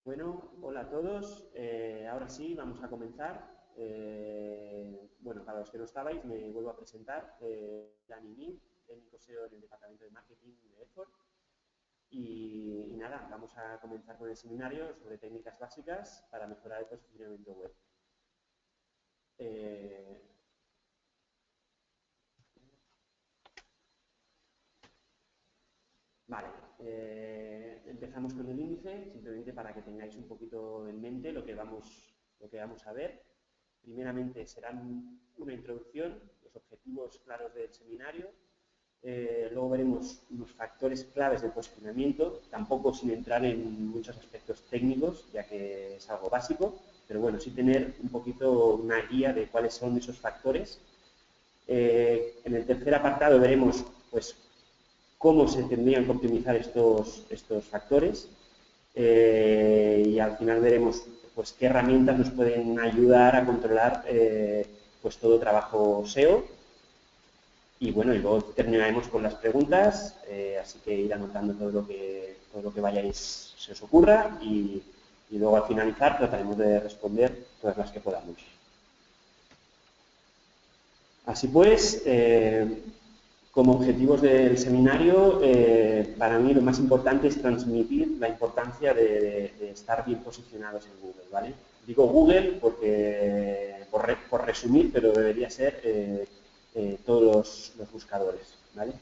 Bueno, hola a todos. Ahora sí, vamos a comenzar. Bueno, para los que no estabais, me vuelvo a presentar. Dani Nin, técnico SEO en el Departamento de Marketing de Effort. Y nada, vamos a comenzar con el seminario sobre técnicas básicas para mejorar el posicionamiento web. Eh, Vale, empezamos con el índice, simplemente para que tengáis un poquito en mente lo que vamos a ver. Primeramente serán una introducción, los objetivos claros del seminario. Luego veremos unos factores claves del posicionamiento, tampoco sin entrar en muchos aspectos técnicos, ya que es algo básico, pero bueno, sí tener un poquito una guía de cuáles son esos factores. En el tercer apartado veremos pues, cómo se tendrían que optimizar estos factores y al final veremos pues, qué herramientas nos pueden ayudar a controlar pues, todo trabajo SEO. Y bueno, y luego terminaremos con las preguntas, así que ir anotando todo lo que vayáis se os ocurra y luego al finalizar trataremos de responder todas las que podamos. Así pues, como objetivos del seminario, para mí lo más importante es transmitir la importancia de estar bien posicionados en Google, ¿vale? Digo Google porque, por resumir, pero debería ser todos los buscadores, ¿vale?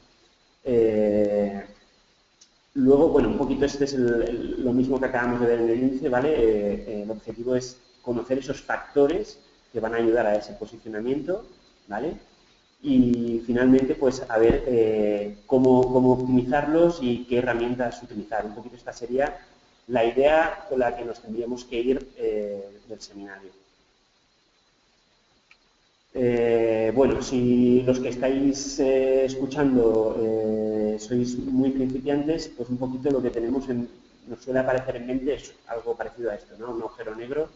Luego, bueno, un poquito este es lo mismo que acabamos de ver en el índice, ¿vale? El objetivo es conocer esos factores que van a ayudar a ese posicionamiento, ¿vale? Y finalmente, pues, a ver cómo optimizarlos y qué herramientas utilizar. Un poquito esta sería la idea con la que nos tendríamos que ir del seminario. Bueno, si los que estáis escuchando sois muy principiantes, pues un poquito lo que nos suele aparecer en mente es algo parecido a esto, ¿no? Un agujero negro.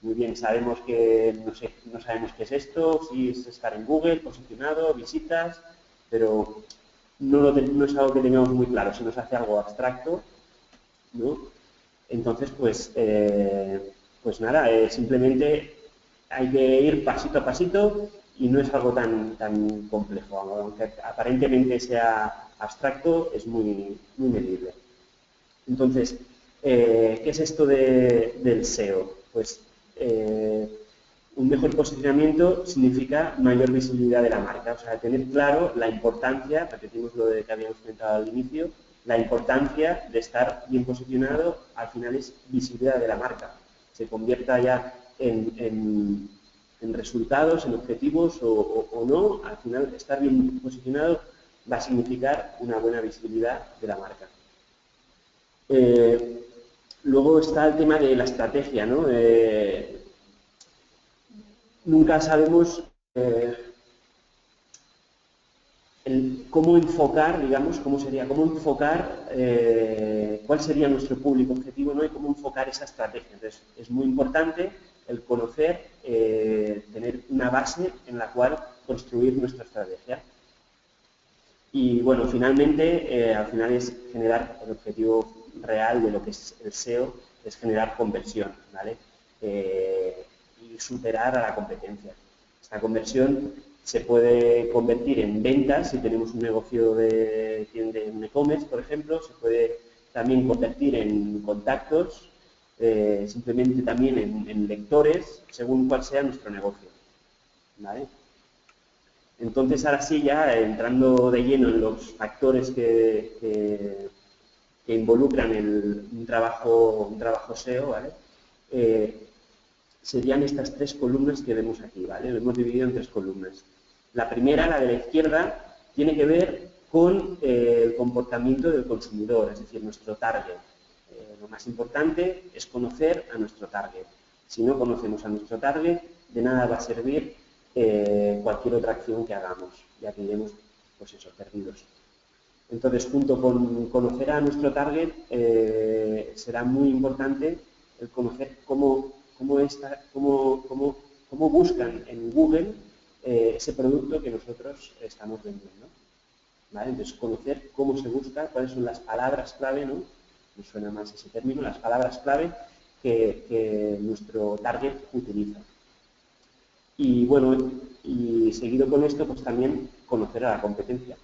Muy bien, sabemos que no sabemos qué es esto, si es estar en Google, posicionado, visitas, pero no es algo que tengamos muy claro, se nos hace algo abstracto, ¿no? Entonces, pues nada, simplemente hay que ir pasito a pasito y no es algo tan complejo, aunque aparentemente sea abstracto, es muy medible. Entonces, ¿qué es esto del SEO? Pues un mejor posicionamiento significa mayor visibilidad de la marca, o sea, tener claro la importancia, repetimos lo de que habíamos comentado al inicio, la importancia de estar bien posicionado, al final es visibilidad de la marca, se convierta ya en resultados, en objetivos o no, al final estar bien posicionado va a significar una buena visibilidad de la marca. Eh, Luego está el tema de la estrategia, ¿no? Nunca sabemos cómo enfocar, digamos, cómo enfocar, cuál sería nuestro público objetivo, ¿no? Y cómo enfocar esa estrategia. Entonces, es muy importante el conocer, tener una base en la cual construir nuestra estrategia. Y bueno, finalmente, al final es generar el objetivo real de lo que es el SEO, es generar conversión, ¿vale? Y superar a la competencia. Esta conversión se puede convertir en ventas si tenemos un negocio de un e-commerce, por ejemplo, se puede también convertir en contactos, simplemente también en lectores, según cuál sea nuestro negocio, ¿vale? Entonces, ahora sí, ya entrando de lleno en los factores que involucran un trabajo SEO, ¿vale? Serían estas tres columnas que vemos aquí, ¿vale? Lo hemos dividido en tres columnas. La primera, la de la izquierda, tiene que ver con el comportamiento del consumidor, es decir, nuestro target. Lo más importante es conocer a nuestro target. Si no conocemos a nuestro target, de nada va a servir cualquier otra acción que hagamos, ya que iremos, pues eso, perdidos. Entonces, junto con conocer a nuestro target, será muy importante el conocer cómo buscan en Google ese producto que nosotros estamos vendiendo, ¿vale? Entonces, conocer cómo se busca, cuáles son las palabras clave, ¿no? Me suena más ese término, las palabras clave que nuestro target utiliza. Y bueno, y seguido con esto, pues también conocer a la competencia,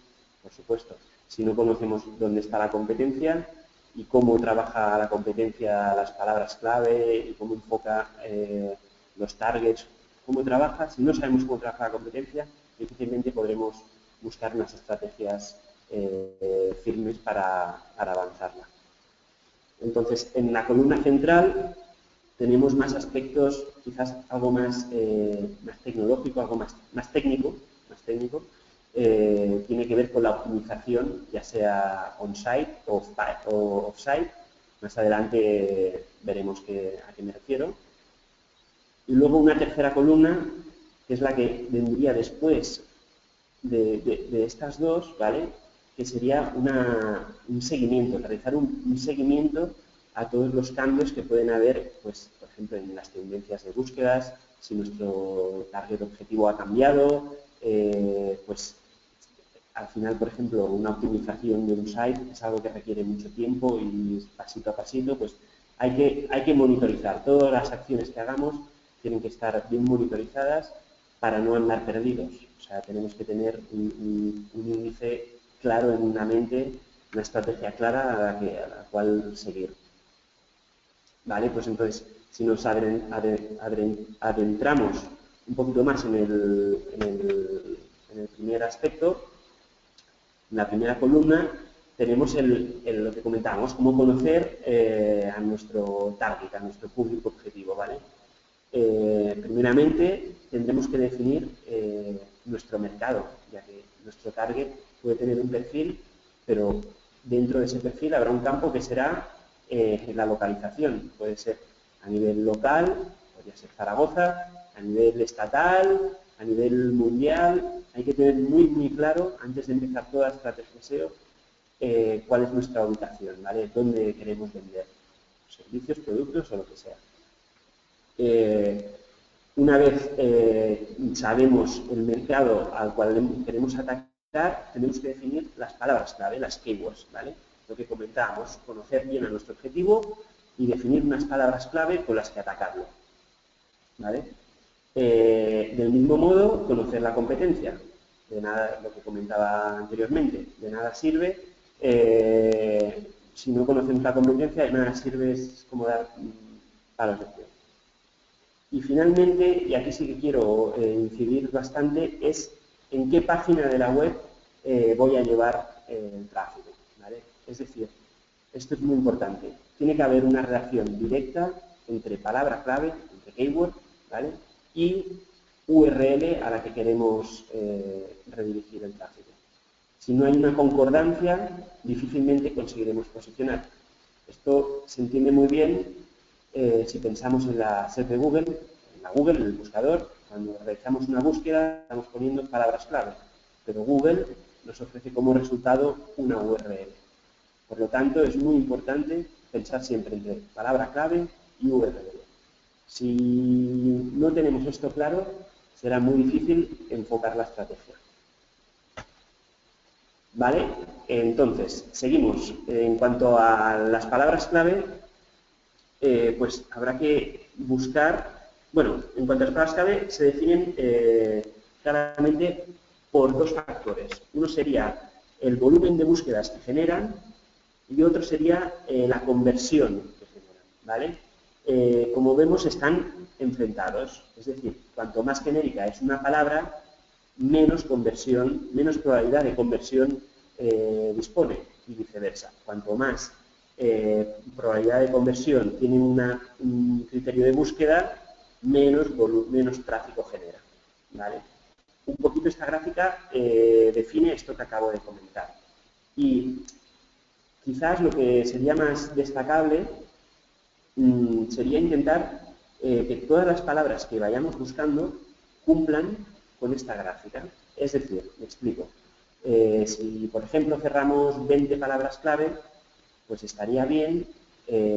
por supuesto. Si no conocemos dónde está la competencia y cómo trabaja la competencia las palabras clave y cómo enfoca los targets, cómo trabaja, si no sabemos cómo trabaja la competencia, difícilmente podremos buscar unas estrategias firmes para avanzarla. Entonces, en la columna central tenemos más aspectos, quizás algo más tecnológico, algo más técnico. Tiene que ver con la optimización, ya sea on-site o off-site. Más adelante veremos a qué me refiero. Y luego una tercera columna, que es la que vendría después de estas dos, ¿vale? Que sería un seguimiento, realizar un seguimiento a todos los cambios que pueden haber, pues, por ejemplo, en las tendencias de búsquedas, si nuestro target objetivo ha cambiado, pues al final, por ejemplo, una optimización de un site es algo que requiere mucho tiempo y pasito a pasito, pues hay que monitorizar. Todas las acciones que hagamos tienen que estar bien monitorizadas para no andar perdidos. O sea, tenemos que tener un índice claro en una mente, una estrategia clara a la cual seguir. ¿Vale? Pues entonces, si nos adentramos un poquito más en el primer aspecto, en la primera columna tenemos lo que comentábamos, cómo conocer a nuestro target, a nuestro público objetivo, ¿vale? Primeramente, tendremos que definir nuestro mercado, ya que nuestro target puede tener un perfil, pero dentro de ese perfil habrá un campo que será la localización. Puede ser a nivel local, podría ser Zaragoza, a nivel estatal, a nivel mundial. Hay que tener muy claro, antes de empezar toda la estrategia de SEO, cuál es nuestra ubicación, ¿vale? Dónde queremos vender servicios, productos o lo que sea. Una vez sabemos el mercado al cual queremos atacar, tenemos que definir las palabras clave, las keywords, ¿vale? Lo que comentábamos, conocer bien a nuestro objetivo y definir unas palabras clave con las que atacarlo, ¿vale? Del mismo modo, conocer la competencia. De nada, lo que comentaba anteriormente, de nada sirve, si no conocemos la competencia, de nada sirve, es como dar palos de cielo. Y finalmente, y aquí sí que quiero incidir bastante, es en qué página de la web voy a llevar el tráfico, ¿vale? Es decir, esto es muy importante. Tiene que haber una relación directa entre palabra clave, entre keyword, ¿vale? Y URL a la que queremos redirigir el tráfico. Si no hay una concordancia, difícilmente conseguiremos posicionar. Esto se entiende muy bien si pensamos en la SERP de Google, en el buscador. Cuando realizamos una búsqueda estamos poniendo palabras clave, pero Google nos ofrece como resultado una URL. Por lo tanto, es muy importante pensar siempre entre palabra clave y URL. Si no tenemos esto claro, será muy difícil enfocar la estrategia. ¿Vale? Entonces, seguimos. En cuanto a las palabras clave, pues habrá que buscar, bueno, en cuanto a las palabras clave, se definen claramente por dos factores. Uno sería el volumen de búsquedas que generan y otro sería la conversión que generan, ¿vale? Como vemos, están enfrentados. Es decir, cuanto más genérica es una palabra, menos conversión, menos probabilidad de conversión dispone y viceversa. Cuanto más probabilidad de conversión tiene un criterio de búsqueda, menos tráfico genera, ¿vale? Un poquito esta gráfica define esto que acabo de comentar. Y quizás lo que sería más destacable sería intentar que todas las palabras que vayamos buscando cumplan con esta gráfica. Es decir, me explico. Si, por ejemplo, cerramos 20 palabras clave, pues estaría bien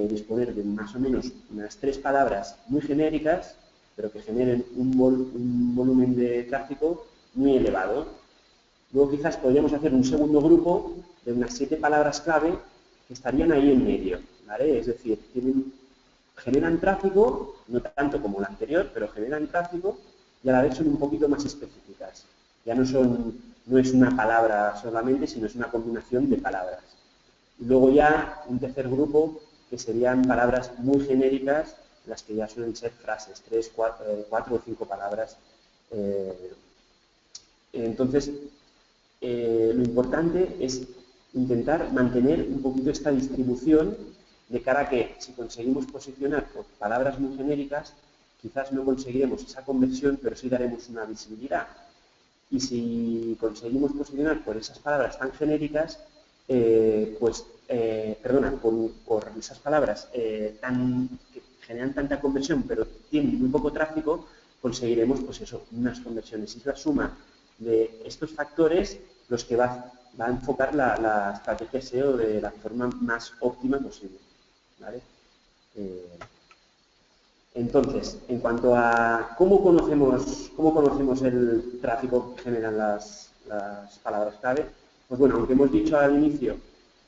disponer de más o menos unas 3 palabras muy genéricas, pero que generen un volumen de tráfico muy elevado. Luego quizás podríamos hacer un segundo grupo de unas 7 palabras clave que estarían ahí en medio, ¿vale? Es decir, generan tráfico, no tanto como la anterior, pero generan tráfico y a la vez son un poquito más específicas. Ya no es una palabra solamente, sino es una combinación de palabras. Y luego ya un tercer grupo que serían palabras muy genéricas, las que ya suelen ser frases, 3, 4 o 5 palabras. Entonces, lo importante es intentar mantener un poquito esta distribución de cara a que si conseguimos posicionar por palabras muy genéricas, quizás no conseguiremos esa conversión, pero sí daremos una visibilidad. Y si conseguimos posicionar por esas palabras tan genéricas, por esas palabras que generan tanta conversión, pero tienen muy poco tráfico, conseguiremos, pues eso, unas conversiones. Y es la suma de estos factores los que va a enfocar la estrategia SEO de la forma más óptima posible, ¿vale? Entonces, en cuanto a cómo conocemos el tráfico que generan las palabras clave, pues bueno, aunque hemos dicho al inicio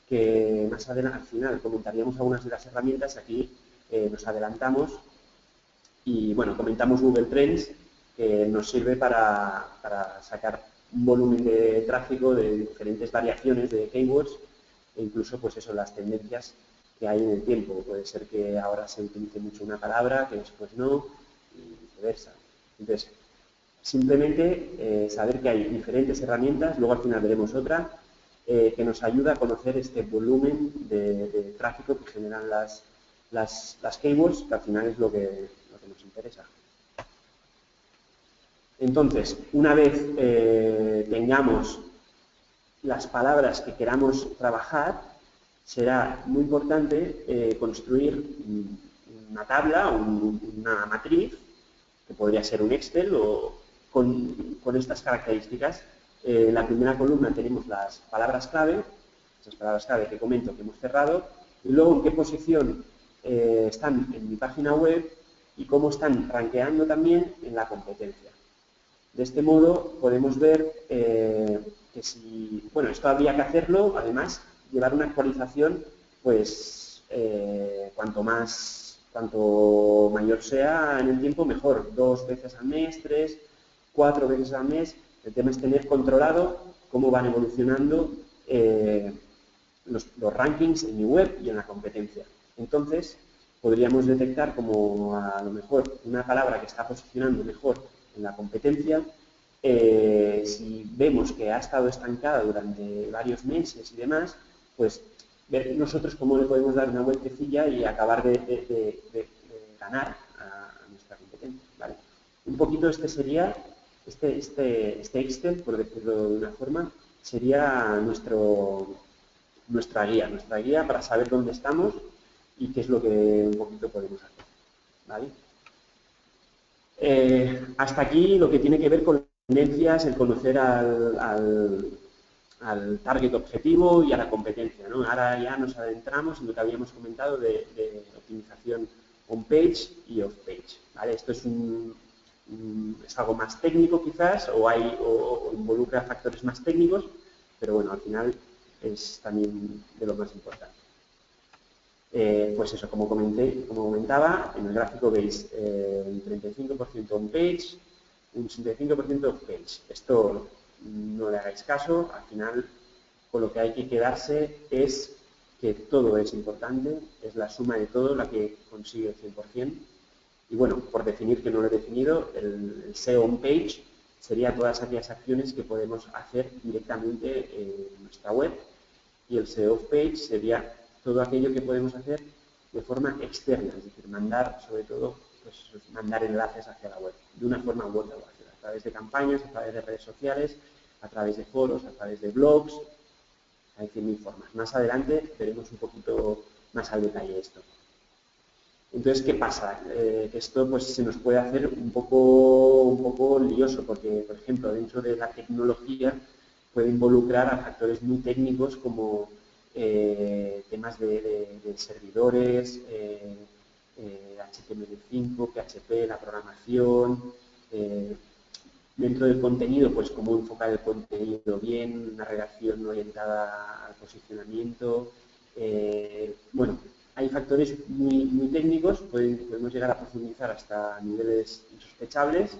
que más adelante, al final, comentaríamos algunas de las herramientas, aquí nos adelantamos y bueno, comentamos Google Trends, que nos sirve para sacar un volumen de tráfico de diferentes variaciones de keywords e incluso, pues eso, las tendencias que hay en el tiempo. Puede ser que ahora se utilice mucho una palabra, que después no, y viceversa. Entonces, simplemente saber que hay diferentes herramientas, luego al final veremos otra, que nos ayuda a conocer este volumen de tráfico que generan las keywords, que al final es lo que nos interesa. Entonces, una vez tengamos las palabras que queramos trabajar, será muy importante construir una tabla o una matriz, que podría ser un Excel, o con estas características. En la primera columna tenemos las palabras clave, esas palabras clave que comento que hemos cerrado, y luego en qué posición están en mi página web y cómo están rankeando también en la competencia. De este modo podemos ver que si, bueno, esto habría que hacerlo, además, llevar una actualización, pues cuanto mayor sea en el tiempo, mejor. 2 veces al mes, 3, 4 veces al mes. El tema es tener controlado cómo van evolucionando los rankings en mi web y en la competencia. Entonces, podríamos detectar como a lo mejor una palabra que está posicionando mejor en la competencia, si vemos que ha estado estancada durante varios meses y demás, pues ver nosotros cómo le podemos dar una vueltecilla y acabar de ganar a nuestra competencia, ¿vale? Un poquito sería, este Excel, por decirlo de una forma, sería nuestra guía para saber dónde estamos y qué es lo que un poquito podemos hacer, ¿vale? Hasta aquí lo que tiene que ver con tendencias, el conocer al target objetivo y a la competencia, ¿no? Ahora ya nos adentramos en lo que habíamos comentado de optimización on-page y off-page, ¿vale? Esto es es algo más técnico quizás, o involucra factores más técnicos, pero bueno, al final es también de lo más importante. Pues eso, como comentaba, en el gráfico veis un 35% on-page, un 65% off-page. Esto no le hagáis caso, al final con lo que hay que quedarse es que todo es importante, es la suma de todo la que consigue el 100%. Y bueno, por definir, que no lo he definido, el SEO on-page sería todas aquellas acciones que podemos hacer directamente en nuestra web, y el SEO off-page sería todo aquello que podemos hacer de forma externa, es decir, mandar, sobre todo, pues, mandar enlaces hacia la web, de una forma u otra, a través de campañas, a través de redes sociales, a través de foros, a través de blogs, hay 100.000 formas. Más adelante veremos un poquito más al detalle esto. Entonces, ¿qué pasa? Que esto pues, se nos puede hacer un poco lioso, porque, por ejemplo, dentro de la tecnología puede involucrar a factores muy técnicos como temas de servidores, HTML5, PHP, la programación, dentro del contenido, pues cómo enfocar el contenido bien, una redacción orientada al posicionamiento, bueno, hay factores muy técnicos, podemos llegar a profundizar hasta niveles insospechables,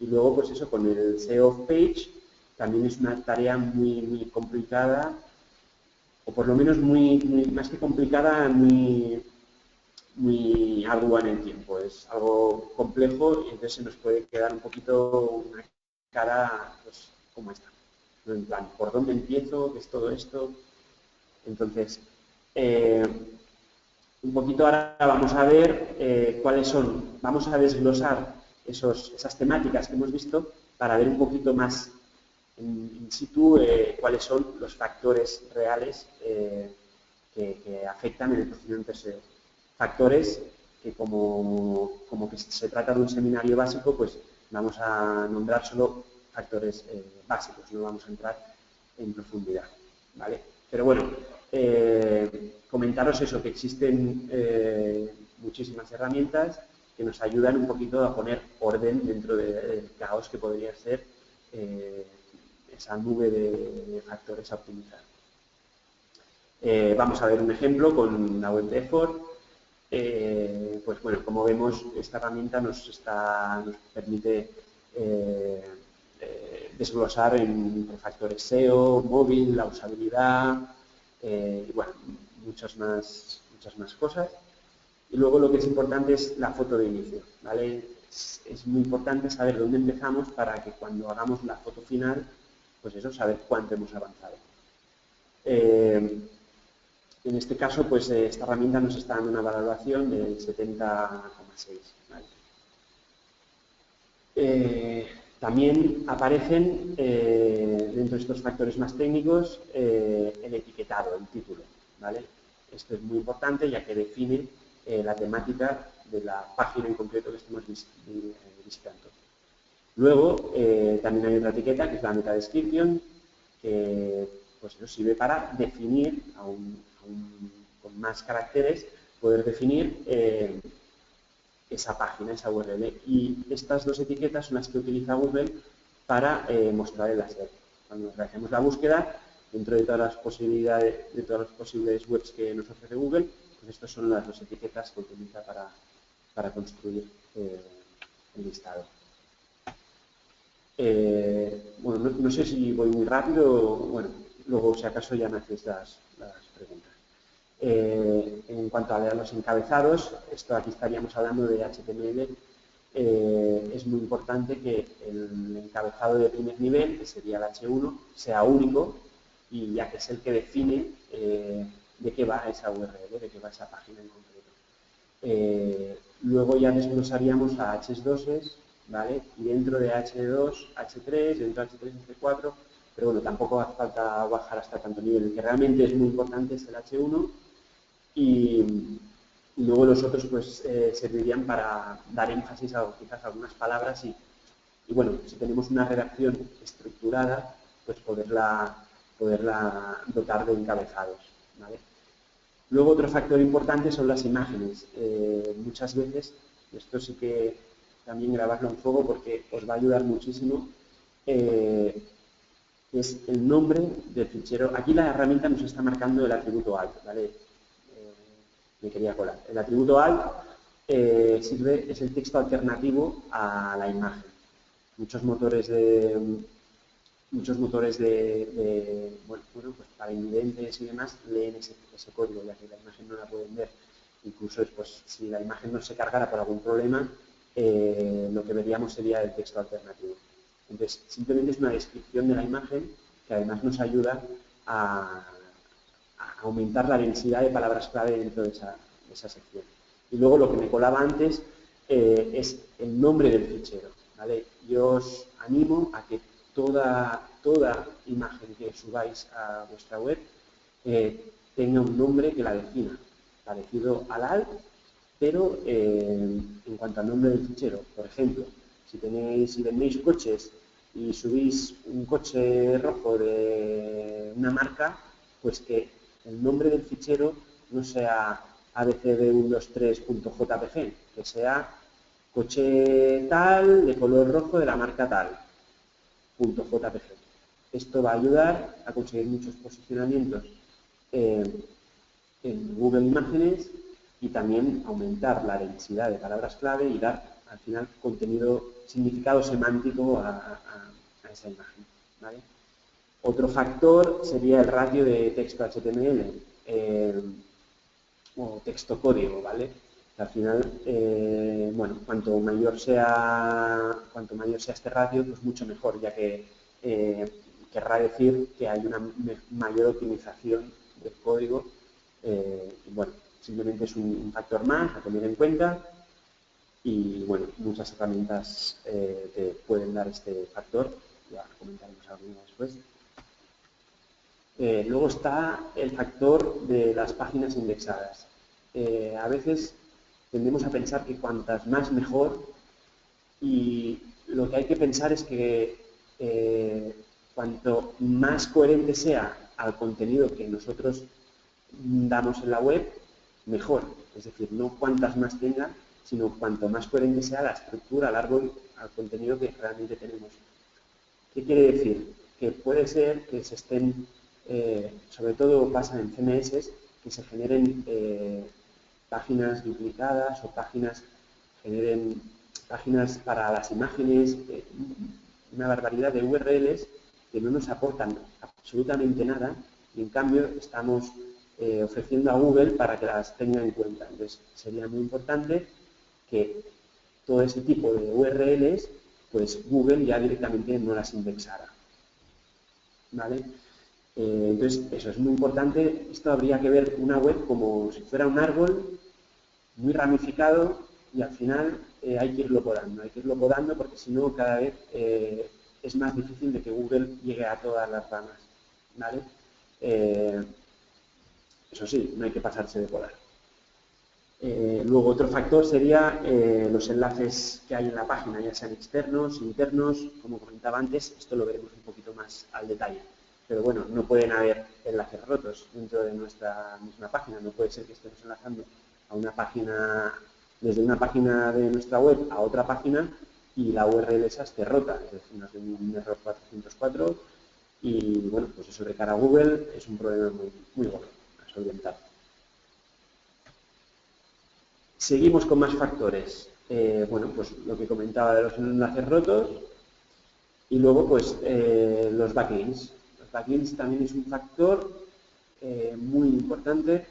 y luego, pues eso, con el SEO of page, también es una tarea muy complicada, o por lo menos más que complicada, muy ardua en el tiempo. Es algo complejo y entonces se nos puede quedar un poquito una cara, pues, como esta. ¿No? En plan, ¿por dónde empiezo? ¿Qué es todo esto? Entonces, un poquito ahora vamos a ver cuáles son, vamos a desglosar esas temáticas que hemos visto para ver un poquito más in situ cuáles son los factores reales que afectan en el procedimiento SEO. Factores que como que se trata de un seminario básico, pues vamos a nombrar solo factores básicos, no vamos a entrar en profundidad, ¿vale? Pero bueno, comentaros eso, que existen muchísimas herramientas que nos ayudan un poquito a poner orden dentro del caos que podría ser esa nube de factores a optimizar. Vamos a ver un ejemplo con la web de Effort. Pues bueno, como vemos, esta herramienta nos permite desglosar entre factores SEO, móvil, la usabilidad, y bueno, muchas más cosas. Y luego lo que es importante es la foto de inicio, ¿vale? Es muy importante saber dónde empezamos para que cuando hagamos la foto final, pues eso, saber cuánto hemos avanzado. En este caso, pues esta herramienta nos está dando una valoración del 70,6. ¿Vale? También aparecen dentro de estos factores más técnicos el etiquetado, el título. ¿Vale? Esto es muy importante ya que define la temática de la página en concreto que estemos visitando. Luego, también hay otra etiqueta que es la meta description, que pues, eso sirve para definir con más caracteres, poder definir esa página, esa URL. Y estas dos etiquetas son las que utiliza Google para mostrar el láser. Cuando realizamos la búsqueda, dentro de todas las posibilidades, de todas las posibles webs que nos ofrece Google, pues estas son las dos etiquetas que utiliza para construir el listado. Bueno, no sé si voy muy rápido, bueno, luego si acaso ya me hacéis las preguntas. En cuanto a los encabezados, esto aquí estaríamos hablando de HTML, es muy importante que el encabezado de primer nivel, que sería el H1, sea único, y ya que es el que define de qué va esa URL, de qué va esa página en concreto. Luego ya desglosaríamos a H2s, ¿vale? Y dentro de H2, H3, dentro de H3, H4, pero bueno, tampoco hace falta bajar hasta tanto nivel. El que realmente es muy importante es el H1 y luego los otros pues servirían para dar énfasis a quizás algunas palabras y bueno, si tenemos una redacción estructurada, pues poderla dotar de encabezados, ¿vale? Luego otro factor importante son las imágenes. Muchas veces, esto sí que también grabarlo en fuego porque os va a ayudar muchísimo, es el nombre del fichero. Aquí la herramienta nos está marcando el atributo alt, ¿vale? Me quería colar. El atributo alt es el texto alternativo a la imagen. Muchos motores bueno, pues para invidentes y demás leen ese código, ya que la imagen no la pueden ver. Incluso pues, si la imagen no se cargara por algún problema, lo que veríamos sería el texto alternativo. Entonces, simplemente es una descripción de la imagen que además nos ayuda a aumentar la densidad de palabras clave dentro de esa sección. Y luego lo que me colaba antes es el nombre del fichero, ¿vale? Yo os animo a que toda imagen que subáis a vuestra web tenga un nombre que la defina, parecido al alt, pero en cuanto al nombre del fichero. Por ejemplo, si vendéis coches y subís un coche rojo de una marca, pues que el nombre del fichero no sea abcd123.jpg, que sea coche tal, de color rojo, de la marca tal, .jpg. Esto va a ayudar a conseguir muchos posicionamientos en Google Imágenes y también aumentar la densidad de palabras clave y dar al final contenido, significado semántico a esa imagen, ¿vale? Otro factor sería el ratio de texto HTML o texto código, ¿vale? Que al final, bueno, cuanto mayor sea este ratio, pues mucho mejor, ya que querrá decir que hay una mayor optimización del código. Y bueno, simplemente es un factor más a tener en cuenta y bueno, muchas herramientas te pueden dar este factor, ya comentaremos alguna después. Luego está el factor de las páginas indexadas. A veces tendemos a pensar que cuantas más mejor, y lo que hay que pensar es que cuanto más coherente sea al contenido que nosotros damos en la web, mejor. Es decir, no cuantas más tenga, sino cuanto más coherente sea la estructura, al árbol, al contenido que realmente tenemos. ¿Qué quiere decir? Que puede ser que se estén, sobre todo pasa en CMS, que se generen páginas duplicadas o generen páginas para las imágenes, una barbaridad de URLs que no nos aportan absolutamente nada y en cambio estamos ofreciendo a Google para que las tenga en cuenta. Entonces sería muy importante que todo ese tipo de URLs, pues Google ya directamente no las indexara. ¿Vale? Entonces, eso es muy importante. Esto habría que ver una web como si fuera un árbol muy ramificado y al final hay que irlo podando porque si no cada vez es más difícil de que Google llegue a todas las ramas. ¿Vale? Eso sí, no hay que pasarse de podar. Luego otro factor sería los enlaces que hay en la página, ya sean externos, internos, como comentaba antes, esto lo veremos un poquito más al detalle. Pero bueno, no pueden haber enlaces rotos dentro de nuestra misma página, no puede ser que estemos enlazando a una página, desde una página de nuestra web a otra página y la URL esa esté rota, es decir, nos dé un error 404 y bueno, pues eso de cara a Google es un problema muy bueno a solventar. Seguimos con más factores. Bueno, pues lo que comentaba de los enlaces rotos y luego pues los backlinks. Los backlinks también es un factor muy importante.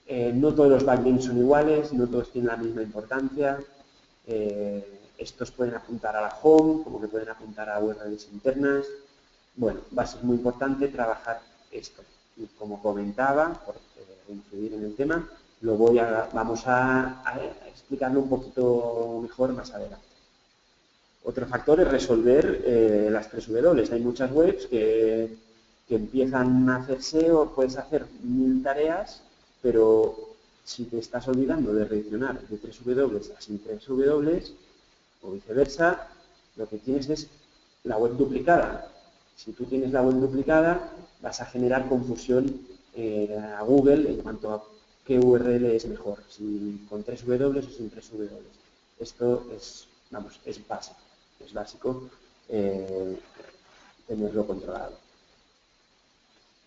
No todos los backlinks son iguales, no todos tienen la misma importancia. Estos pueden apuntar a la home, como que pueden apuntar a URLs internas. Bueno, va a ser muy importante trabajar esto. Y como comentaba, por incidir en el tema, vamos a explicarlo un poquito mejor más adelante. Otro factor es resolver las 3 W. Hay muchas webs que empiezan a hacer SEO, puedes hacer 1000 tareas, pero si te estás olvidando de redireccionar de 3 W a sin 3 W, o viceversa, lo que tienes es la web duplicada. Si tú tienes la web duplicada, vas a generar confusión a Google en cuanto a qué URL es mejor, si con 3 W o sin 3 W. Esto es, vamos, es básico tenerlo controlado.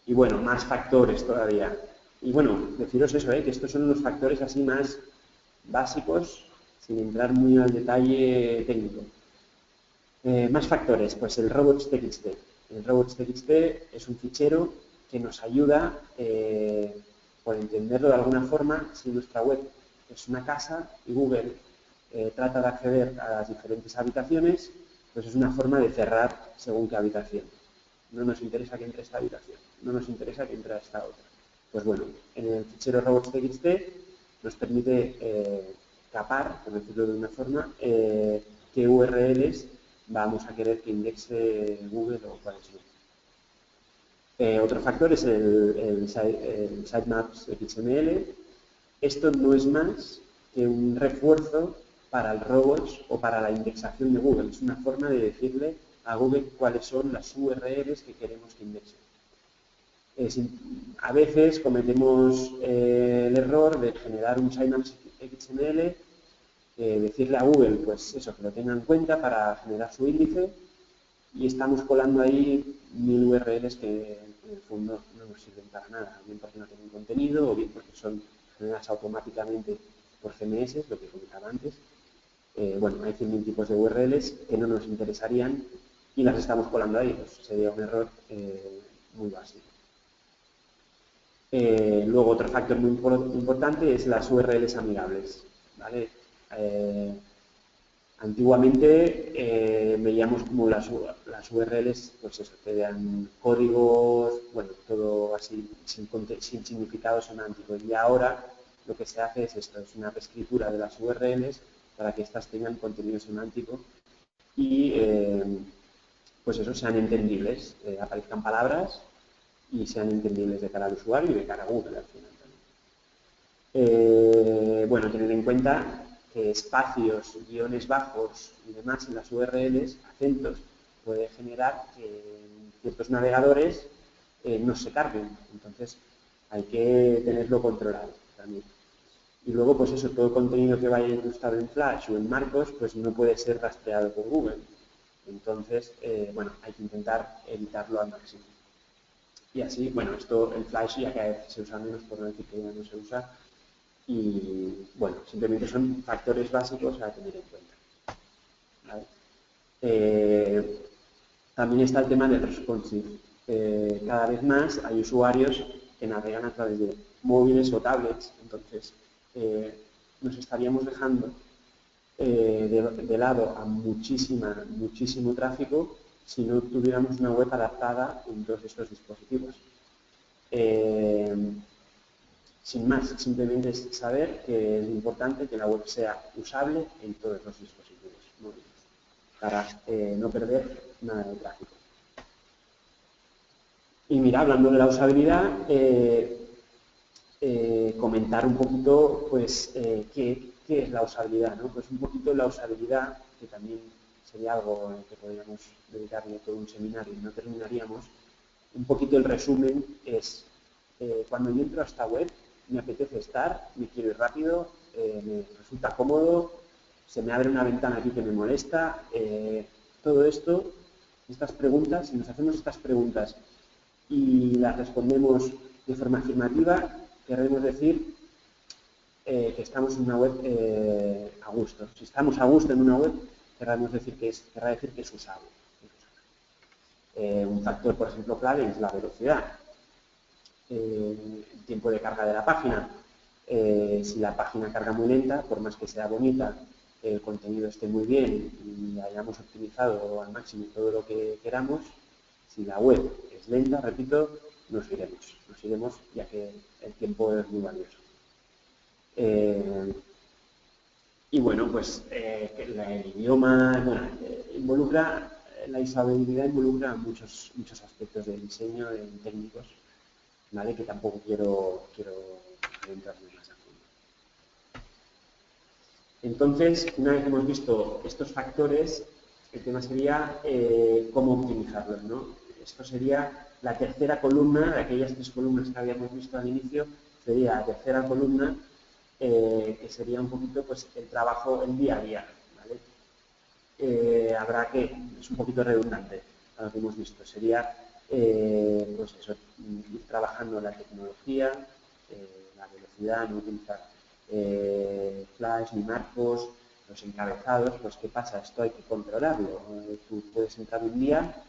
Y bueno, más factores todavía. Y bueno, deciros eso, que estos son los factores así más básicos, sin entrar muy al detalle técnico. Más factores, pues el robots.txt. El robots.txt es un fichero que nos ayuda, por entenderlo de alguna forma, si nuestra web es una casa y Google trata de acceder a las diferentes habitaciones, pues es una forma de cerrar según qué habitación. No nos interesa que entre esta habitación, no nos interesa que entre esta otra. Pues bueno, en el fichero robots.txt nos permite capar, por decirlo de una forma, qué URLs vamos a querer que indexe Google o cuáles no. Otro factor es el sitemaps XML. Esto no es más que un refuerzo para el robots o para la indexación de Google. Es una forma de decirle a Google cuáles son las URLs que queremos que indexe. A veces cometemos el error de generar un sitemaps XML, decirle a Google, pues eso, que lo tenga en cuenta para generar su índice, y estamos colando ahí 1000 URLs que en el fondo no nos sirven para nada, bien porque no tienen contenido o bien porque son generadas automáticamente por CMS, lo que comentaba antes. Bueno, hay 100.000 tipos de URLs que no nos interesarían y las estamos colando ahí, pues sería un error muy básico. Luego, otro factor muy importante es las URLs amigables, ¿vale? Antiguamente veíamos como las URLs, pues eso, que eran códigos, bueno, todo así, sin significado semántico. Y ahora lo que se hace es esto, es una reescritura de las URLs para que éstas tengan contenido semántico y, pues eso, sean entendibles, aparezcan palabras y sean entendibles de cara al usuario y de cara a Google al final también. Bueno, tener en cuenta que espacios, guiones bajos y demás en las URLs, acentos, puede generar que ciertos navegadores no se carguen. Entonces, hay que tenerlo controlado también. Y luego, pues eso, todo contenido que vaya incrustado en Flash o en Marcos, pues no puede ser rastreado por Google. Entonces, bueno, hay que intentar evitarlo al máximo. Y así, bueno, esto, el Flash ya cada vez se usa menos, por no decir que ya no se usa, y bueno, simplemente son factores básicos a tener en cuenta. ¿Vale? También está el tema del responsive. Cada vez más hay usuarios que navegan a través de móviles o tablets, entonces nos estaríamos dejando de lado a muchísimo tráfico si no tuviéramos una web adaptada en todos estos dispositivos. Sin más, simplemente es saber que es importante que la web sea usable en todos los dispositivos móviles para no perder nada de tráfico. Y mira, hablando de la usabilidad, comentar un poquito pues, qué es la usabilidad, ¿no? Pues un poquito la usabilidad, que también sería algo que podríamos dedicarle todo un seminario y no terminaríamos. Un poquito el resumen es, cuando yo entro a esta web, me apetece estar, me quiero ir rápido, me resulta cómodo, se me abre una ventana aquí que me molesta, todo esto, estas preguntas, si nos hacemos estas preguntas y las respondemos de forma afirmativa, queremos decir que estamos en una web a gusto. Si estamos a gusto en una web, querrá decir que es usable. Un factor, por ejemplo, clave es la velocidad. El tiempo de carga de la página. Si la página carga muy lenta, por más que sea bonita, el contenido esté muy bien y hayamos optimizado al máximo todo lo que queramos, si la web es lenta, repito, nos iremos ya que el tiempo es muy valioso. Y bueno, pues el idioma, bueno, la usabilidad involucra muchos aspectos del diseño, técnicos, ¿vale? Que tampoco quiero adentrarme más a fondo. Entonces, una vez que hemos visto estos factores, el tema sería cómo optimizarlos, ¿no? Esto sería la tercera columna, de aquellas 3 columnas que habíamos visto al inicio, sería la tercera columna, que sería un poquito pues, el trabajo, el día a día, ¿vale? Habrá que, es un poquito redundante a lo que hemos visto, sería pues eso, ir trabajando la tecnología, la velocidad, no utilizar flash ni marcos, los encabezados, pues ¿qué pasa? Esto hay que controlarlo. Tú puedes entrar un día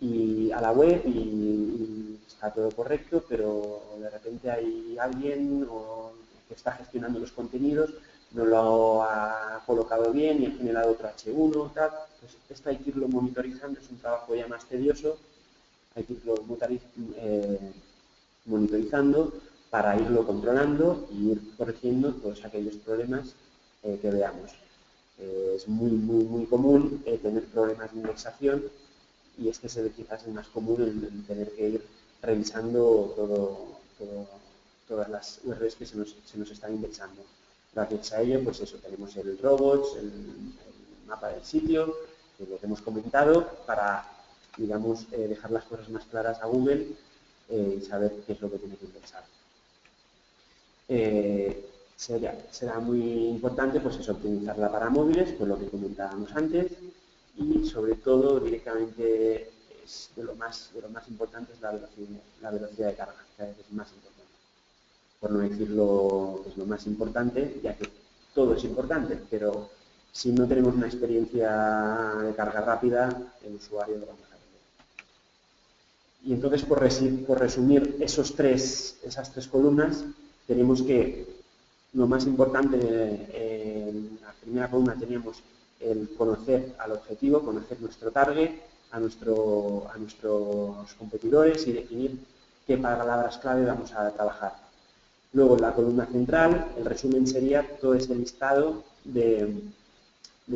y a la web y está todo correcto, pero de repente hay alguien que está gestionando los contenidos, no lo ha colocado bien y ha generado otro H1, tal. Pues esto hay que irlo monitorizando, es un trabajo ya más tedioso, hay que irlo monitorizando para irlo controlando y ir corrigiendo todos aquellos problemas que veamos. Es muy común tener problemas de indexación y este es quizás el más común en tener que ir revisando todas las URLs que se nos están indexando. Gracias a ello, pues eso, tenemos el robots, el mapa del sitio, que lo que hemos comentado, para, digamos, dejar las cosas más claras a Google y saber qué es lo que tiene que indexar. Será muy importante, pues eso, optimizarla para móviles, pues lo que comentábamos antes, y sobre todo directamente es de lo más importante es la velocidad de carga, cada vez es más importante. Por no decirlo que es lo más importante, ya que todo es importante, pero si no tenemos una experiencia de carga rápida, el usuario lo vamos a perder. Y entonces, por resumir esas tres columnas, tenemos que lo más importante, en la primera columna teníamos el conocer al objetivo, conocer nuestro target, a nuestros competidores y definir qué palabras clave vamos a trabajar. Luego, en la columna central, el resumen sería todo ese listado de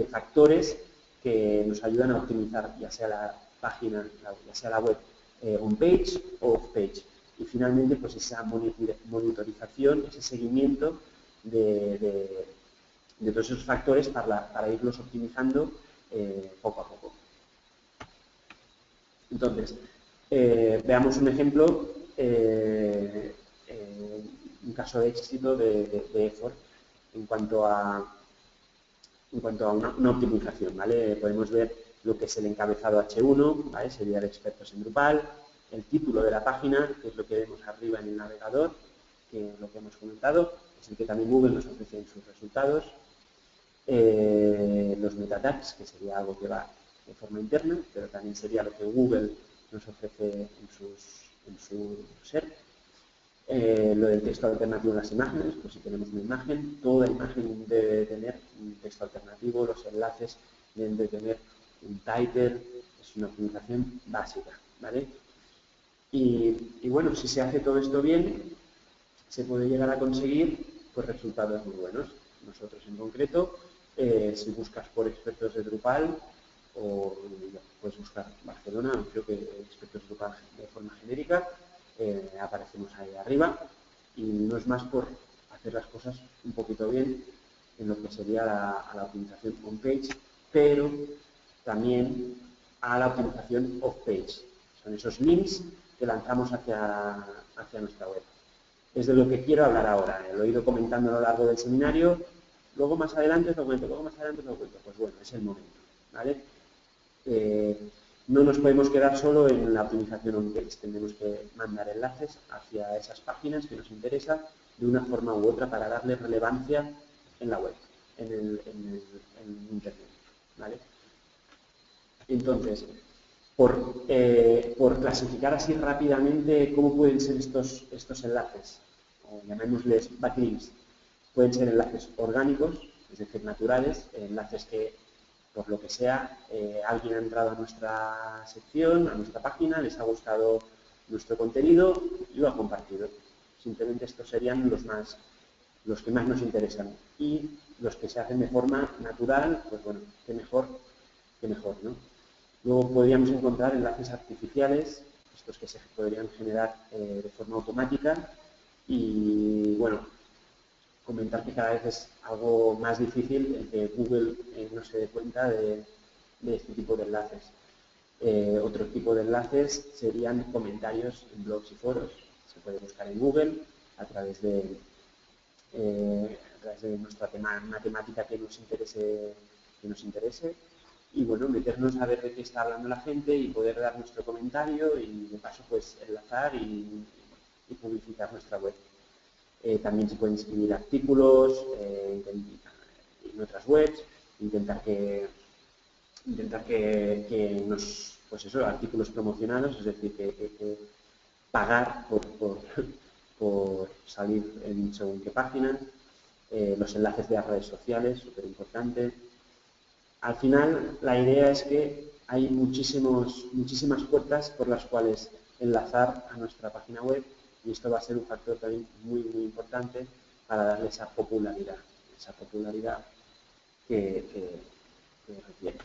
factores que nos ayudan a optimizar ya sea la página, ya sea la web on-page o off-page. Y finalmente, pues esa monitorización, ese seguimiento de todos esos factores para irlos optimizando poco a poco. Entonces, veamos un ejemplo, un caso de éxito de effort en cuanto a una optimización, ¿vale? Podemos ver lo que es el encabezado H1, ¿vale? Sería de expertos en Drupal, el título de la página, que es lo que vemos arriba en el navegador, que es lo que hemos comentado, es el que también Google nos ofrece en sus resultados, los meta tags, que sería algo que va de forma interna, pero también sería lo que Google nos ofrece en su SERP. Lo del texto alternativo en las imágenes, pues si tenemos una imagen, toda imagen debe tener un texto alternativo, los enlaces deben de tener un title, es una optimización básica, ¿vale? Y bueno, si se hace todo esto bien, se puede llegar a conseguir pues, resultados muy buenos. Nosotros en concreto, si buscas por expertos de Drupal, o puedes buscar Barcelona, creo que expertos de Drupal de forma genérica, aparecemos ahí arriba, y no es más por hacer las cosas un poquito bien en lo que sería la optimización on-page, pero también a la optimización off-page. Son esos links que lanzamos hacia nuestra web. Es de lo que quiero hablar ahora. Lo he ido comentando a lo largo del seminario, luego más adelante os lo cuento, Pues bueno, es el momento, ¿vale? No nos podemos quedar solo en la optimización on-page, tenemos que mandar enlaces hacia esas páginas que nos interesan de una forma u otra para darle relevancia en la web, en Internet, ¿vale? Entonces, por clasificar así rápidamente cómo pueden ser estos enlaces, o llamémosles backlinks, pueden ser enlaces orgánicos, es decir, naturales, enlaces que por lo que sea, alguien ha entrado a nuestra sección, a nuestra página, les ha gustado nuestro contenido y lo ha compartido. Simplemente estos serían los que más nos interesan. Y los que se hacen de forma natural, pues bueno, qué mejor, ¿no? Luego podríamos encontrar enlaces artificiales, estos que se podrían generar de forma automática y, bueno, comentar que cada vez es algo más difícil el que Google no se dé cuenta de este tipo de enlaces. Otro tipo de enlaces serían comentarios en blogs y foros. Se puede buscar en Google a través de una temática que nos interese y bueno, meternos a ver de qué está hablando la gente y poder dar nuestro comentario y de paso pues enlazar y publicitar nuestra web. También se pueden escribir artículos en otras webs, intentar que nos, pues eso, artículos promocionados, es decir, que pagar por salir en según qué páginas, los enlaces de las redes sociales, súper importante. Al final, la idea es que hay muchísimas puertas por las cuales enlazar a nuestra página web y esto va a ser un factor también muy importante para darle esa popularidad que requiere.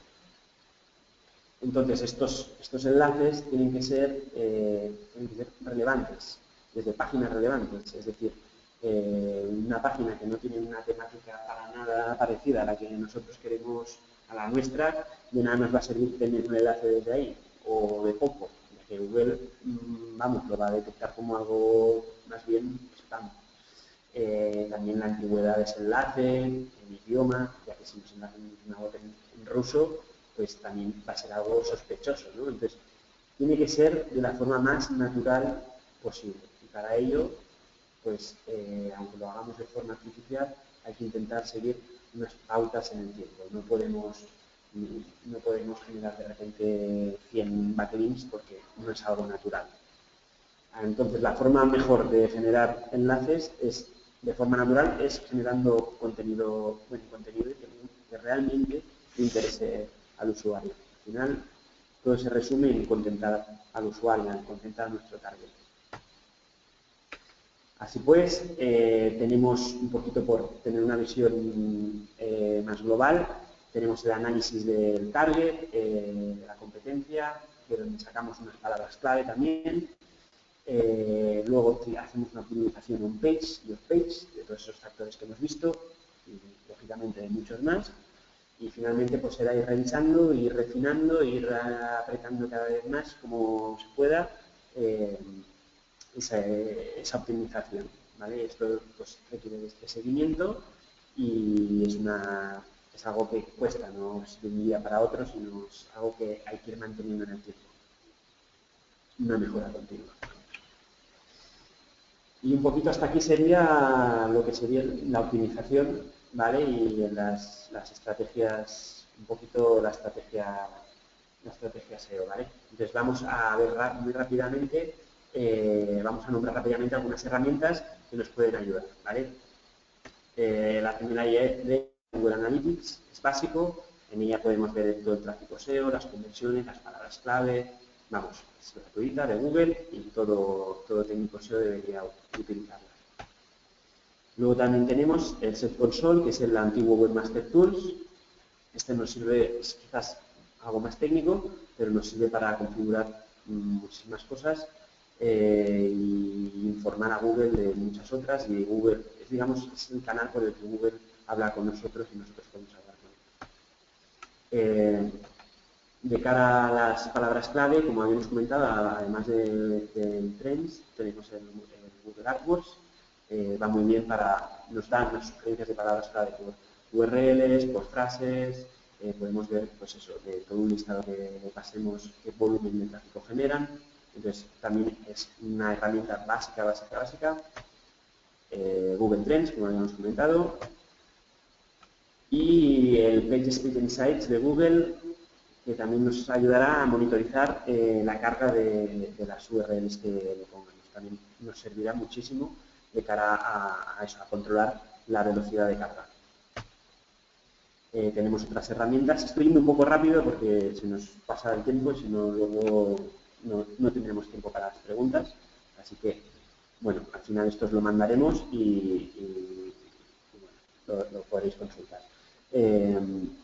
Entonces, estos enlaces tienen que ser relevantes, desde páginas relevantes, es decir, una página que no tiene una temática para nada parecida a la que nosotros queremos, a la nuestra, de nada nos va a servir tener un enlace desde ahí, o de poco, ya que Google, lo va a detectar como algo más bien spam. También la antigüedad de ese enlace, el idioma, ya que si nos enlazan una web en ruso, pues también va a ser algo sospechoso, ¿no? Entonces, tiene que ser de la forma más natural posible. Y para ello, pues, aunque lo hagamos de forma artificial, hay que intentar seguir unas pautas en el tiempo. No podemos generar de repente 100 backlinks porque no es algo natural. Entonces, la forma mejor de generar enlaces es, de forma natural, es generando contenido que realmente le interese al usuario. Al final, todo se resume en contentar al usuario, en contentar a nuestro target. Así pues, tenemos un poquito por tener una visión más global, tenemos el análisis del target, de la competencia, de donde sacamos unas palabras clave también. Luego hacemos una optimización on-page y off-page de todos esos factores que hemos visto y, lógicamente, de muchos más. Y finalmente, pues será ir revisando, ir refinando, ir apretando cada vez más como se pueda esa optimización, ¿vale? Esto pues, requiere de este seguimiento y es algo que cuesta, no es de un día para otro, sino es algo que hay que ir manteniendo en el tiempo. Una mejora continua. Y un poquito hasta aquí sería lo que sería la optimización, ¿vale? Y las estrategias, un poquito la estrategia SEO, ¿vale? Entonces vamos a ver muy rápidamente, vamos a nombrar rápidamente algunas herramientas que nos pueden ayudar, ¿vale? La primera de Google Analytics es básico, en ella podemos ver todo el tráfico SEO, las conversiones, las palabras clave, vamos, es gratuita de Google y todo técnico SEO debería utilizarla. Luego también tenemos el Search Console, que es el antiguo Webmaster Tools. Este nos sirve, es quizás algo más técnico, pero nos sirve para configurar muchísimas cosas y informar a Google de muchas otras. Y Google, es el canal por el que Google habla con nosotros y nosotros podemos hablar con él. De cara a las palabras clave, como habíamos comentado, además del Trends, tenemos el Google AdWords. Va muy bien nos dan las sugerencias de palabras clave por URLs, por frases, podemos ver pues eso, de todo un listado que pasemos qué volumen de tráfico generan. Entonces, también es una herramienta básica. Google Trends, como habíamos comentado. Y el PageSpeed Insights de Google, que también nos ayudará a monitorizar la carga de las URLs que le pongamos. También nos servirá muchísimo de cara a controlar la velocidad de carga. Tenemos otras herramientas. Estoy yendo un poco rápido porque se nos pasa el tiempo y si no, luego no tendremos tiempo para las preguntas. Así que, bueno, al final esto os lo mandaremos y bueno, lo podréis consultar. En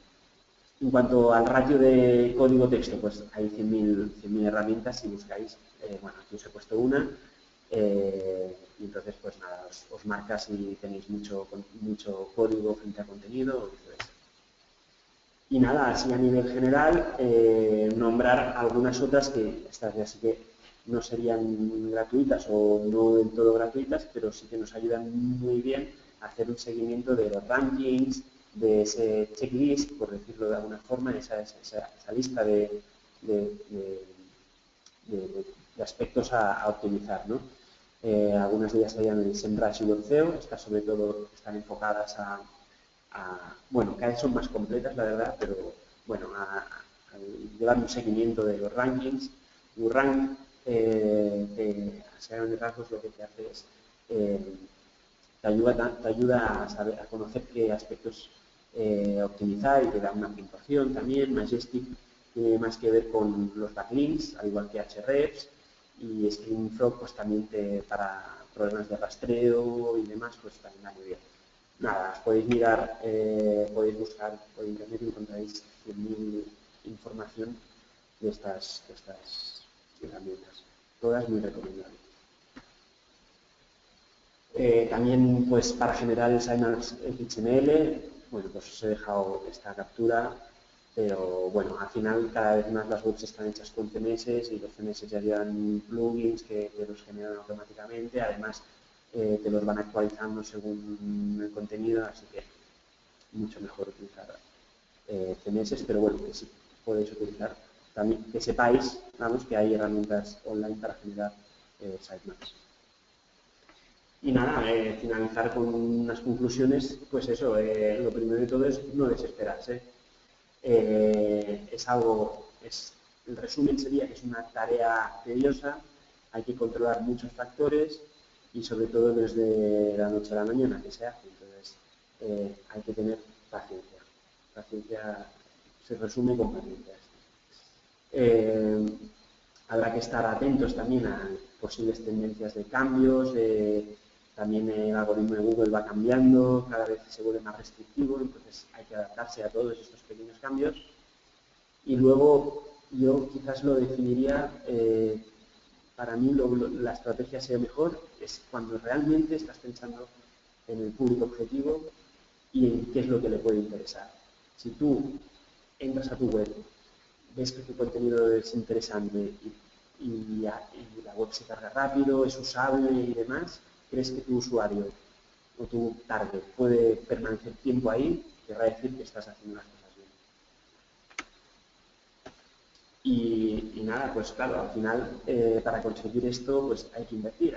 cuanto al ratio de código-texto, pues hay 100.000 herramientas si buscáis. Bueno, aquí os he puesto una. Y entonces, pues nada, os marca si tenéis mucho código frente a contenido o viceversa. Y nada, así a nivel general, nombrar algunas otras que estas ya sí que no serían gratuitas o no del todo gratuitas, pero sí que nos ayudan muy bien a hacer un seguimiento de los rankings, de ese checklist, por decirlo de alguna forma, esa lista de aspectos a optimizar, ¿no? Algunas de ellas serían el SEMrush y WebSEO, estas sobre todo están enfocadas bueno, cada vez son más completas, la verdad, pero bueno, a llevar un seguimiento de los rankings. WooRank, a grandes rasgos, lo que te hace es te ayuda a conocer qué aspectos optimizar y te da una puntuación también. Majestic tiene más que ver con los backlinks, al igual que Ahrefs, y Screaming pues también para problemas de rastreo y demás, pues también va muy bien. Nada, os podéis mirar, podéis buscar por internet y encontraréis 100.000 información de estas herramientas. Todas muy recomendables. También, pues, para generar el sitemap XML, bueno, pues os he dejado esta captura, pero bueno, al final cada vez más las webs están hechas con CMS y los CMS ya llevan plugins que los generan automáticamente, además te los van actualizando según el contenido, así que mucho mejor utilizar CMS, pero bueno, que podéis utilizar. También que sepáis, vamos, que hay herramientas online para generar sitemaps. Y nada, finalizar con unas conclusiones, pues eso, lo primero de todo es no desesperarse. El resumen sería que es una tarea tediosa, hay que controlar muchos factores y sobre todo no es de la noche a la mañana que se hace, entonces hay que tener paciencia. Paciencia se resume con paciencia. Habrá que estar atentos también a posibles tendencias de cambios, también el algoritmo de Google va cambiando, cada vez se vuelve más restrictivo, entonces hay que adaptarse a todos estos pequeños cambios. Y luego yo quizás lo definiría, para mí la estrategia sea mejor, es cuando realmente estás pensando en el público objetivo y en qué es lo que le puede interesar. Si tú entras a tu web, ves que tu contenido es interesante y la web se carga rápido, es usable y demás, crees que tu usuario o tu target puede permanecer tiempo ahí, querrá decir que estás haciendo las cosas bien. Y nada, pues claro, al final para conseguir esto pues hay que invertir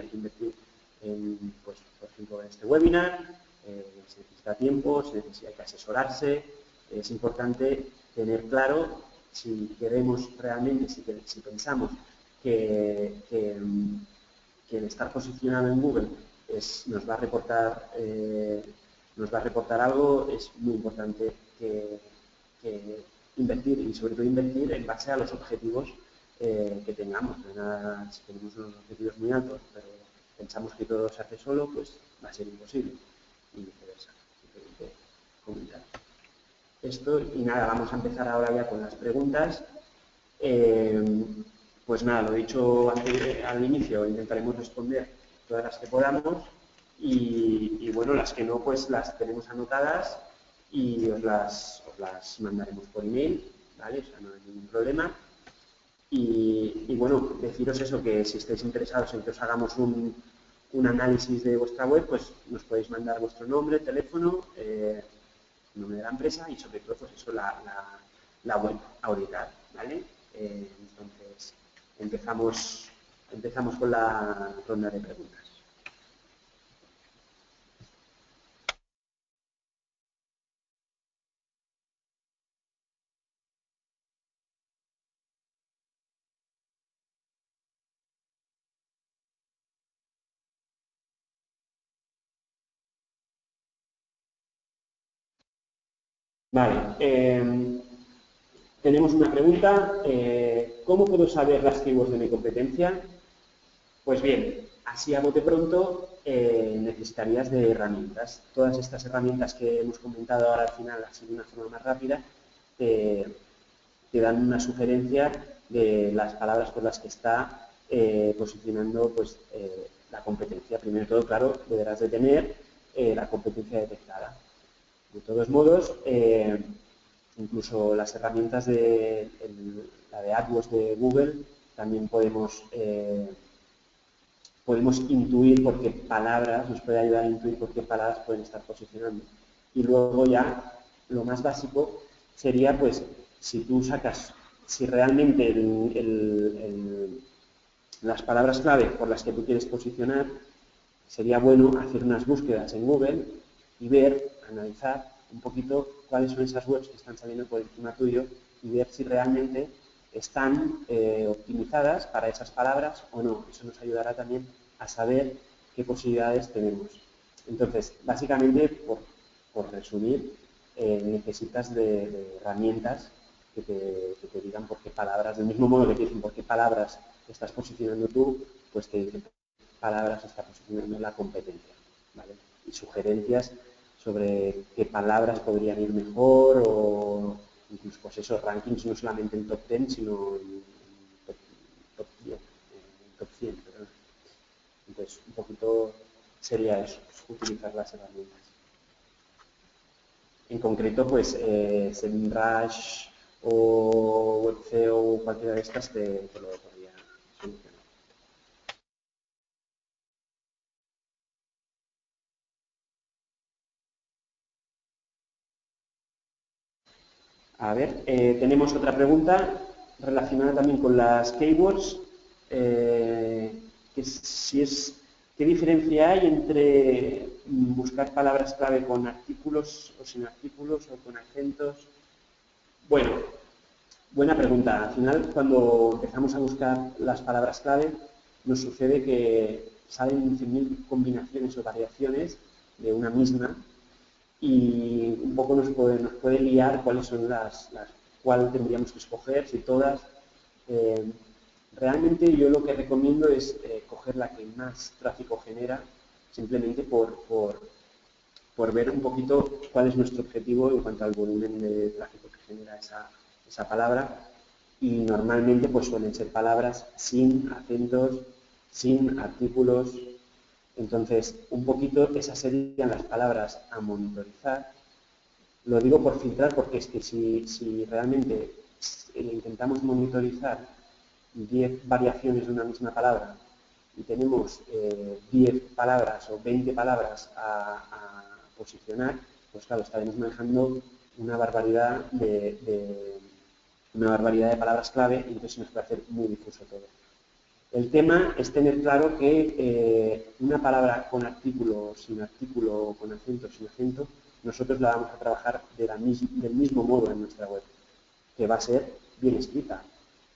en, pues, por ejemplo, en este webinar, se necesita tiempo, hay que asesorarse, es importante tener claro si queremos realmente, si pensamos que el estar posicionado en Google nos va a reportar algo, es muy importante que invertir y sobre todo invertir en base a los objetivos que tengamos. Si tenemos unos objetivos muy altos, pero pensamos que todo se hace solo, pues va a ser imposible y viceversa. Simplemente comentar esto y nada, vamos a empezar ahora ya con las preguntas. Pues nada, lo he dicho al inicio, intentaremos responder todas las que podamos y bueno, las que no, pues las tenemos anotadas y os las mandaremos por email, ¿vale? O sea, no hay ningún problema. Y bueno, deciros eso, que si estáis interesados en que os hagamos un análisis de vuestra web, pues nos podéis mandar vuestro nombre, teléfono, nombre de la empresa y sobre todo, pues eso, la web auditar, ¿vale? Entonces, empezamos con la ronda de preguntas. Vale, tenemos una pregunta. ¿Cómo puedo saber las keywords de mi competencia? Pues bien, así a bote pronto necesitarías de herramientas. Todas estas herramientas que hemos comentado ahora al final, así de una forma más rápida, te dan una sugerencia de las palabras por las que está posicionando pues, la competencia. Primero de todo, claro, deberás de tener la competencia detectada. De todos modos, incluso las herramientas la de AdWords de Google, también podemos intuir por qué palabras, nos puede ayudar a intuir por qué palabras pueden estar posicionando. Y luego ya, lo más básico sería, pues, si realmente las palabras clave por las que tú quieres posicionar, sería bueno hacer unas búsquedas en Google y analizar un poquito cuáles son esas webs que están saliendo por encima tuyo y ver si realmente están optimizadas para esas palabras o no. Eso nos ayudará también a saber qué posibilidades tenemos. Entonces, básicamente, por resumir, necesitas de herramientas que te digan por qué palabras, del mismo modo que te dicen por qué palabras estás posicionando tú, pues te dicen palabras está posicionando la competencia, ¿vale? Y sugerencias sobre qué palabras podrían ir mejor o incluso pues esos rankings no solamente en top 10 sino en top 10, en top 100, perdón. Entonces un poquito sería eso, pues, utilizar las herramientas. En concreto pues SEMrush o Webceo o cualquiera de estas te lo podría solucionar. A ver, tenemos otra pregunta relacionada también con las keywords, ¿qué diferencia hay entre buscar palabras clave con artículos o sin artículos o con acentos? Bueno, buena pregunta. Al final, cuando empezamos a buscar las palabras clave, nos sucede que salen 100.000 combinaciones o variaciones de una misma y un poco nos puede liar cuáles son cuál tendríamos que escoger, si todas. Realmente yo lo que recomiendo es coger la que más tráfico genera, simplemente por ver un poquito cuál es nuestro objetivo en cuanto al volumen de tráfico que genera esa palabra. Y normalmente pues suelen ser palabras sin acentos, sin artículos. Entonces, un poquito esas serían las palabras a monitorizar. Lo digo por filtrar porque es que si realmente intentamos monitorizar 10 variaciones de una misma palabra y tenemos 10 palabras o 20 palabras a posicionar, pues claro, estaremos manejando una barbaridad de palabras clave y entonces nos puede hacer muy difuso todo. El tema es tener claro que una palabra con artículo, sin artículo, con acento, sin acento, nosotros la vamos a trabajar del mismo modo en nuestra web, que va a ser bien escrita,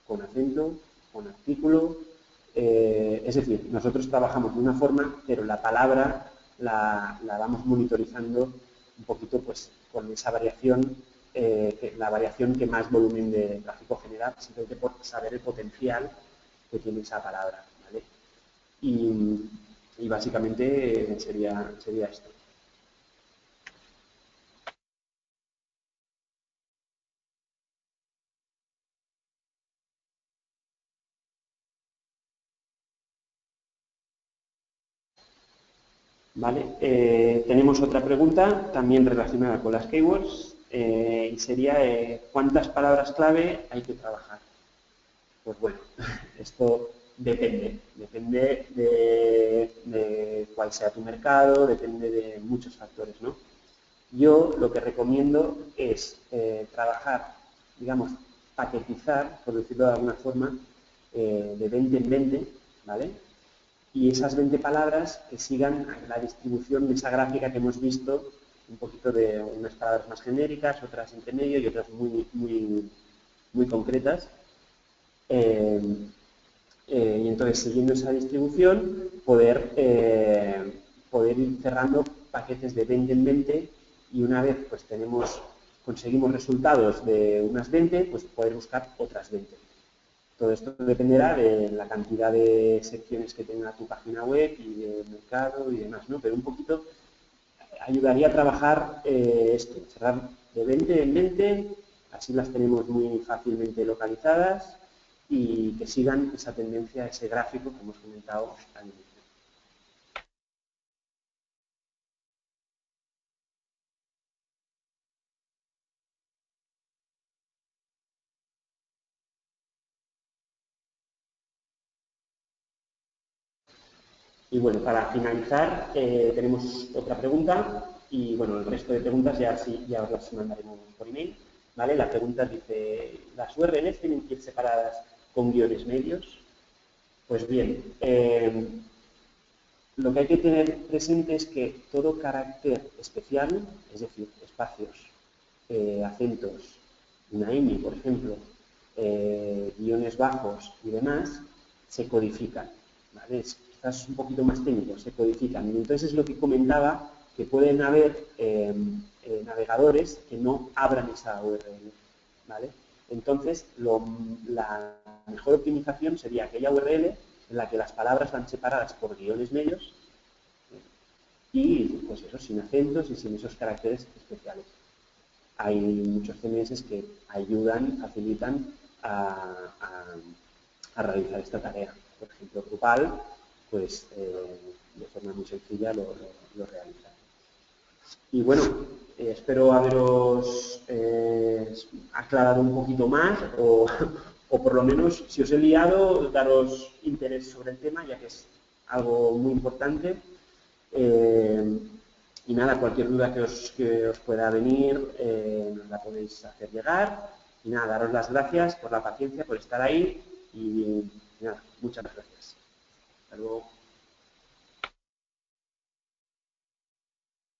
con acento, con artículo. Es decir, nosotros trabajamos de una forma, pero la palabra la vamos monitorizando un poquito pues, con esa variación, la variación que más volumen de tráfico genera, simplemente por saber el potencial que tiene esa palabra, ¿vale? Y básicamente sería esto. Vale, tenemos otra pregunta también relacionada con las keywords y sería ¿cuántas palabras clave hay que trabajar? Pues bueno, esto depende de cuál sea tu mercado, depende de muchos factores, ¿no? Yo lo que recomiendo es trabajar, digamos, paquetizar, por decirlo de alguna forma, de 20 en 20, ¿vale? Y esas 20 palabras que sigan la distribución de esa gráfica que hemos visto, un poquito de unas palabras más genéricas, otras entre medio y otras muy concretas. Y entonces, siguiendo esa distribución, poder ir cerrando paquetes de 20 en 20 y una vez pues conseguimos resultados de unas 20, pues poder buscar otras 20. Todo esto dependerá de la cantidad de secciones que tenga tu página web y de mercado y demás, ¿no? Pero un poquito ayudaría a trabajar esto, cerrar de 20 en 20, así las tenemos muy fácilmente localizadas y que sigan esa tendencia, ese gráfico que hemos comentado al inicio. Y bueno, para finalizar, tenemos otra pregunta y bueno, el resto de preguntas ya os las mandaremos por email. ¿Vale? La pregunta dice, ¿las URLs tienen que ir separadas con guiones medios? Pues bien, lo que hay que tener presente es que todo carácter especial, es decir, espacios, acentos, una ñ, por ejemplo, guiones bajos y demás, se codifican. ¿Vale? Quizás es un poquito más técnico, se codifican. Y entonces es lo que comentaba, que pueden haber navegadores que no abran esa URL. ¿Vale? Entonces, la mejor optimización sería aquella URL en la que las palabras van separadas por guiones medios y, pues eso, sin acentos y sin esos caracteres especiales. Hay muchos CMS que ayudan, facilitan a realizar esta tarea. Por ejemplo, Drupal, pues de forma muy sencilla lo realiza. Y bueno, espero haberos aclarado un poquito más o por lo menos, si os he liado, daros interés sobre el tema, ya que es algo muy importante. Y nada, cualquier duda que os pueda venir, nos la podéis hacer llegar. Y nada, daros las gracias por la paciencia, por estar ahí y nada, muchas gracias. Hasta luego.